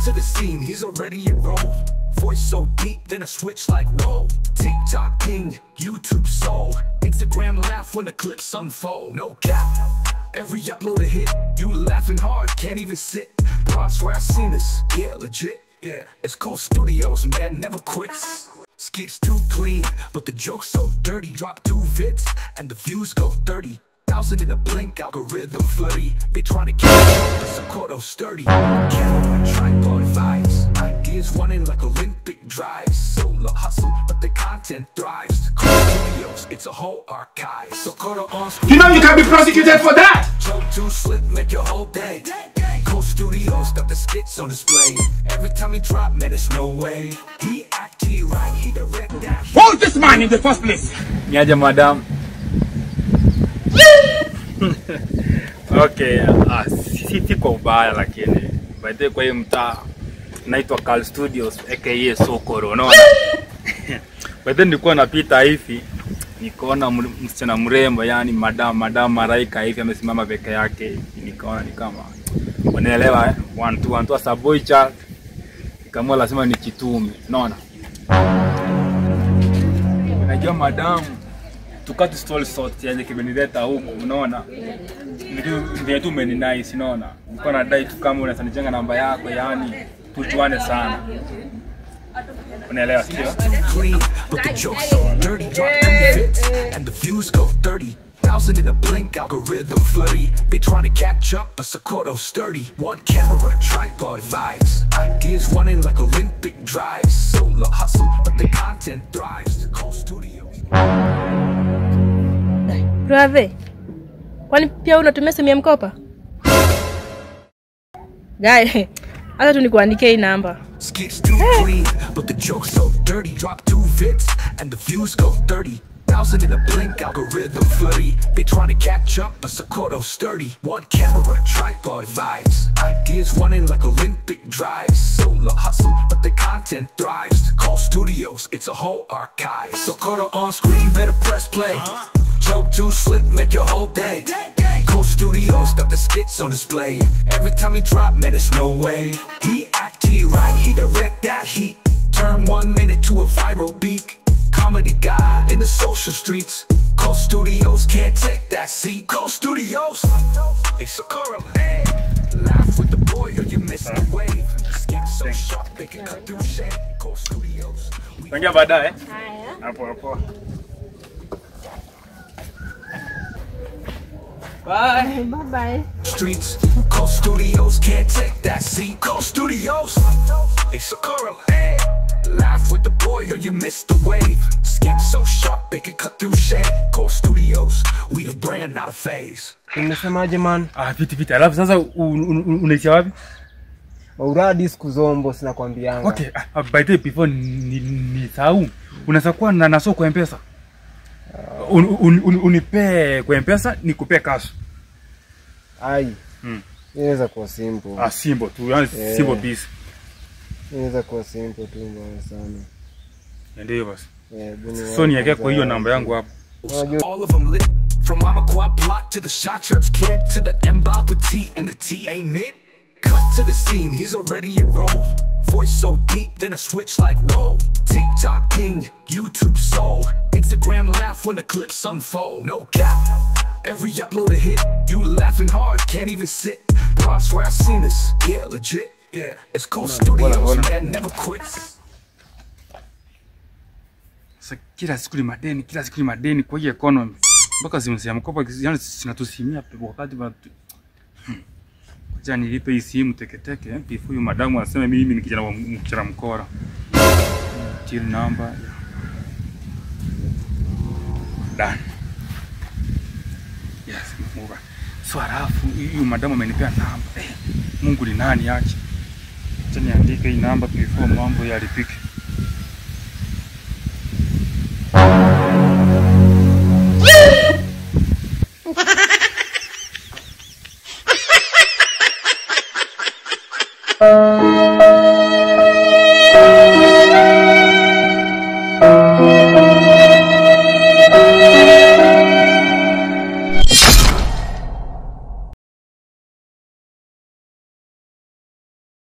to the scene, he's already enrolled. Voice so deep, then a switch like whoa. TikTok king, YouTube soul. Instagram laugh when the clips unfold. No cap, every upload a hit. You laughing hard, can't even sit. Bro, I swear I seen this, yeah, legit. Yeah, it's Cold Studios, man, never quits. Skits too clean, but the joke's so dirty. Drop 2 vids, and the views go 30,000 in a blink. Algorithm flirty, they trying to keep the Socorro sturdy. Camera, tripod vibes, ideas running like Olympic drives. Solo hustle, but the content thrives. Cold Studios, it's a whole archive. Socorro on screen. You know you can be prosecuted for that. Joke too slick, make your whole day. Cold Studios got the skits on display. Every time he drop, man, there's no way. He act, he right, he direct that. Hold this man in the first place. Niaje madam. Okay, si kwa ubaya lakini by the way kwa hiyo mtaa naitwa Cold Studios aka Socorro, unaona? By the way nilikuwa napita hivi nikaona msichana mrembo, yani madam Maraika hivi amesimama peke yake. Nikaona ni kama unaelewa one as a boy child, kama lazima nikitume, unaona? Unajua madam tukati story sort yani kimenileta huko, unaona? Ndio tu meni nice, unaona? Niko na dai tu kama unasanijenga namba yako, yani tujuane sana. Unaelewa sio? But the joke's so dirty, drop 2 hits, and the views go 30,000 in a blink. Algorithm flirty, they trying to catch up, but Socorro sturdy. 1 camera, tripod vibes, ideas running like Olympic drives. Solo hustle, but the content thrives. Cold Studios. Brave, kwani pia unatumia simu ya mkopa? Guy, hata tu nikuandikie hii namba. Skits too clean, but the joke's so dirty. Drop 2 vids, and the views go 30,000 in a blink. Algorithm flirty, they trying to catch up, but Socorro sturdy. 1 camera, tripod vibes, ideas running like Olympic drives. Solo hustle, but the content thrives. Cold Studios, it's a whole archive. Socorro on screen, better press play. Joke too slick, make your whole day. Cold Studios got the skits on display. Every time he drop, man, there's no way. He act, he right, he direct that heat. Turn 1 minute to a viral beat. Comedy guy in the social streets. Cold Studios can't take that seat. Cold Studios, hey Socorro, hey. Laugh with the boy or you miss the wave. Skits so sharp they can cut through shade. Cold Studios. Thangia baadaye. Haya. Hapo. Bye. Bye. Streets, Cold Studios can't take that seat. Cold Studios, hey Socorro, hey. Laugh with the boy or you miss the wave. Skin so sharp they can cut through shade. Cold Studios, we the brand, not a phase. Unasemaje man? Viti. Alafu sasa unaisha wapi? Uradi siku zombo sina kwambianga. Okay, by the way before ni sahau. Unaweza kuwa na soko kwa M-Pesa? Unipe kwa M-Pesa nikupe cash. Ai. Inaweza kuwa simple. Simple tu, yani simple piece. Inaweza kuwa simple tu mbaya sana. Ndio basi. Buni. So niweke kwa hiyo namba yangu hapo. All of them lit. From Mama Quad Block to the Shot Church kid to the M-Bob with T and the T ain't it. Cut to the scene, he's already enrolled. Voice so deep, then a switch like whoa. TikTok king, YouTube soul. Instagram laugh when the clips unfold. No cap, every upload a hit. You laughing hard, can't even sit. Bro, I swear I seen this, yeah, legit. Yeah, it's Cold Studios, man, never quits. Sasa kila siku ni madeni kwa hii economy. Mpaka zimesema mkopa yani sinatusimia wakati wa jana nilipe hii simu teketeke before huyu madamu anasema mimi ni kijana mkora. Till number. Done. Yes, move on. So alafu huyu madamu amenipea namba. Mungu ni nani yake? Acha niandike hii namba before mambo yaripike.